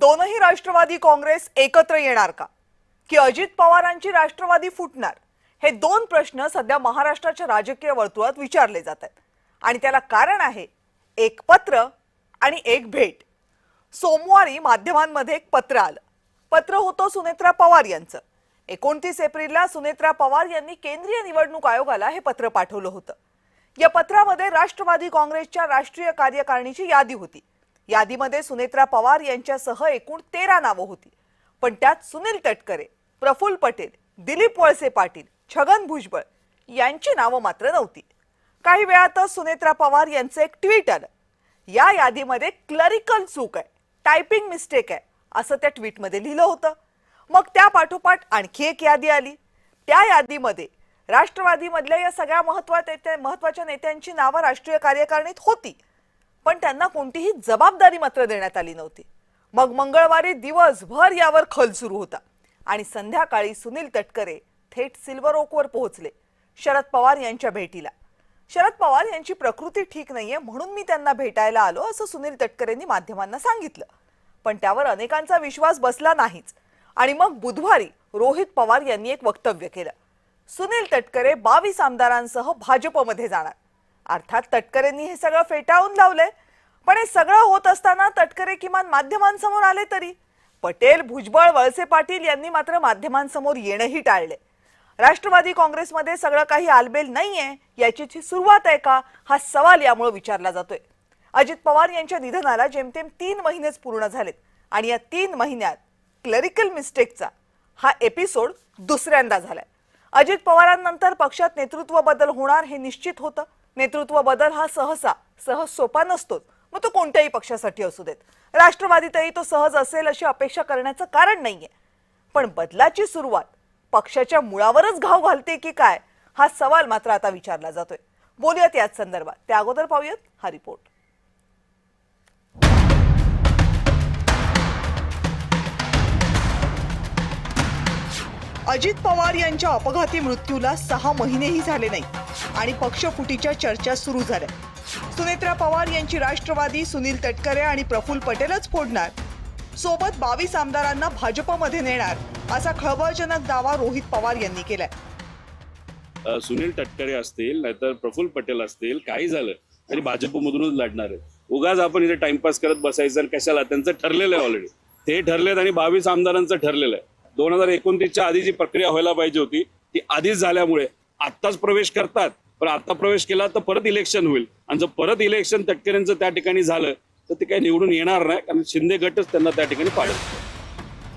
दोनही राष्ट्रवादी काँग्रेस एकत्र येणार का की अजित पवारांची राष्ट्रवादी फुटणार? हे दोन प्रश्न सध्या महाराष्ट्राच्या राजकीय वर्तुळात विचारले जात आहेत आणि त्याला कारण आहे एक पत्र आणि एक भेट। सोमवारी माध्यमांमध्ये एक पत्र आलं। पत्र होतं सुनेत्रा पवार यांचं। 29 एप्रिलला सुनेत्रा पवार यांनी केंद्रीय निवडणूक आयोगाला हे पत्र पाठवलं होतं। या पत्रामध्ये राष्ट्रवादी काँग्रेसच्या राष्ट्रीय कार्यकारिणीची यादी होती। यादीमध्ये सुनेत्रा पवार यांच्यासह एकूण 13 नावं होती, पण त्यात सुनील तटकरे, प्रफुल्ल पटेल, दिलीप वळसे पाटील, छगन भुजबळ यांची नावं मात्र नव्हती। काही वेळातच सुनेत्रा पवार यांचं एक ट्विट आलं। या यादीमध्ये क्लरिकल चूक आहे, टायपिंग मिस्टेक आहे असं त्या ट्विटमध्ये लिहिलं होतं। मग त्या पाठोपाठ आणखी एक यादी आली। त्या यादीमध्ये राष्ट्रवादीमधल्या या सगळ्या महत्त्वाच्या नेत्यांची नावं राष्ट्रीय कार्यकारिणीत होती, पण त्यांना कोणतीही जबाबदारी मात्र देण्यात आली नव्हती। मग मंगळवारी दिवसभर यावर खल सुरू होता आणि संध्याकाळी सुनील तटकरे थेट सिल्वर ओकवर पोहोचले शरद पवार यांच्या भेटीला। शरद पवार यांची प्रकृती ठीक नाहीये म्हणून मी त्यांना भेटायला आलो असं सुनील तटकरेंनी माध्यमांना सांगितलं, पण त्यावर अनेकांचा विश्वास बसला नाहीच। आणि मग बुधवारी रोहित पवार यांनी एक वक्तव्य केलं। सुनील तटकरे 22 आमदारांसह भाजपमध्ये जाणार। अर्थात तटकरेंनी हे सगळं फेटाळून लावलंय, पण हे सगळं होत असताना तटकरे किमान माध्यमांसमोर आले तरी। पटेल, भुजबळ, वळसे पाटील यांनी मात्र माध्यमांसमोर येणंही टाळले। राष्ट्रवादी काँग्रेसमध्ये सगळं काही आलबेल नाहीये याची सुरुवात आहे का हा सवाल यामुळे विचारला जातोय। अजित पवार यांच्या निधनाला जेमतेम 3 महिनेच पूर्ण झालेत आणि या 3 महिन्यात क्लरिकल मिस्टेकचा हा एपिसोड दुसऱ्यांदा झालाय। अजित पवारांनंतर पक्षात नेतृत्व बदल होणार हे निश्चित होतं। नेतृत्व बदल हा सहज सोपा नसतोच, मग तो कोणत्याही पक्षासाठी असू देत। राष्ट्रवादीतही तो सहज असेल अशी अपेक्षा करण्याचं कारण नाहीये, पण बदलाची सुरुवात पक्षाच्या मुळावरच घाव घालते की काय हा सवाल मात्र आता विचारला जातोय। बोलूयात याच संदर्भात। त्या अगोदर पाहूयात हा रिपोर्ट। अजित पवार यांच्या अपघाती मृत्यूला 6 महिनेही झाले नाही आणि पक्षफुटीच्या चर्चा सुरू झाल्या। सुनेत्रा पवार यांची राष्ट्रवादी सुनील तटकरे आणि प्रफुल्ल पटेलच फोडणार, सोबत 22 आमदारांना भाजपमध्ये नेणार असा खळबळजनक दावा रोहित पवार यांनी केलाय। सुनील तटकरे असतील नाहीतर प्रफुल्ल पटेल असतील, काही झालं तरी भाजपमधूनच लढणार आहे। उगाच आपण इथे टाइमपास करत बसायचं कशाला? त्यांचं ठरलेलं आहे ऑलरेडी, ते ठरलेत आणि 22 आमदारांचं ठरलेलं आहे। 2029च्या आधी जी प्रक्रिया व्हायला पाहिजे होती ती आधीच झाल्यामुळे आत्ताच प्रवेश करतात, पण आता प्रवेश केला तर परत इलेक्शन होईल आणि जर परत इलेक्शन तटकरेंचं त्या ठिकाणी झालं तर ते काही निवडून येणार नाही, कारण शिंदे गटच त्यांना त्या ठिकाणी पाडेल।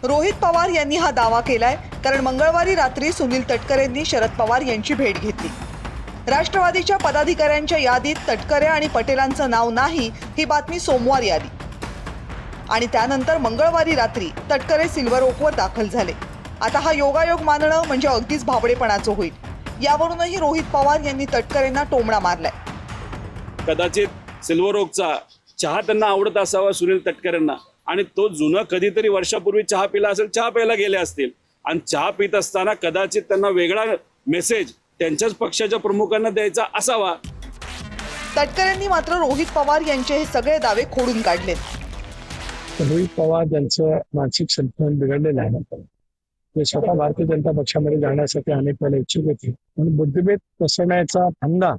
रोहित पवार यांनी हा दावा केलाय कारण मंगळवारी रात्री सुनील तटकरेंनी शरद पवार यांची भेट घेतली। राष्ट्रवादीच्या पदाधिकाऱ्यांच्या यादीत तटकरे आणि पटेलांचं नाव नाही ही बातमी सोमवारी आली आणि त्यानंतर मंगळवारी रात्री तटकरे सिल्वर ओकवर दाखल झाले। आता हा योगायोग मानणं म्हणजे अगदीच भाबडेपणाचं होईल। यावरूनही रोहित पवार यांनी तटकरेंना टोमणा मारलाय। कदाचित सिल्वर ओकचा चहा त्यांना आवडत असावा सुनील तटकरेंना, आणि तो जुना कधीतरी वर्षापूर्वी चहा पिला असेल, चहा प्यायला गेले असतील आणि चहा पित असताना कदाचित त्यांना वेगळा मेसेज त्यांच्याच पक्षाच्या प्रमुखांना द्यायचा असावा। तटकरेंनी मात्र रोहित पवार यांचे हे सगळे दावे खोडून काढले। रोहित पवार यांचं मानसिक संतुलन बिघडलेलं आहे। ते स्वतः भारतीय जनता पक्षामध्ये जाण्यासाठी अनेक वेळा इच्छुक होते, म्हणून बुद्धिभेद पसरण्याचा फंदा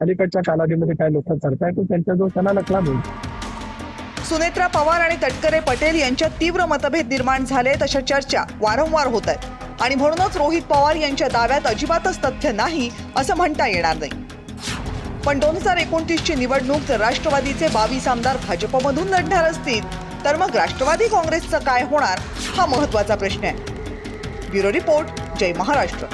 अलीकडच्या कालावधीमध्ये काही लोक करतायत, त्यांचा जो त्यांना लकला मिळेल। सुनेत्रा पवार आणि तटकरे पटेल यांच्यात तीव्र मतभेद निर्माण झाले अशा चर्चा वारंवार होत आहेत आणि म्हणूनच रोहित पवार यांच्या दाव्यात अजिबातच तथ्य नाही असं म्हणता येणार नाही। पण 2029ची निवडणूक जर राष्ट्रवादीचे 22 आमदार भाजपमधून लढणार असतील तर मग राष्ट्रवादी काँग्रेसचं काय होणार हा महत्त्वाचा प्रश्न आहे। ब्युरो रिपोर्ट, जय महाराष्ट्र।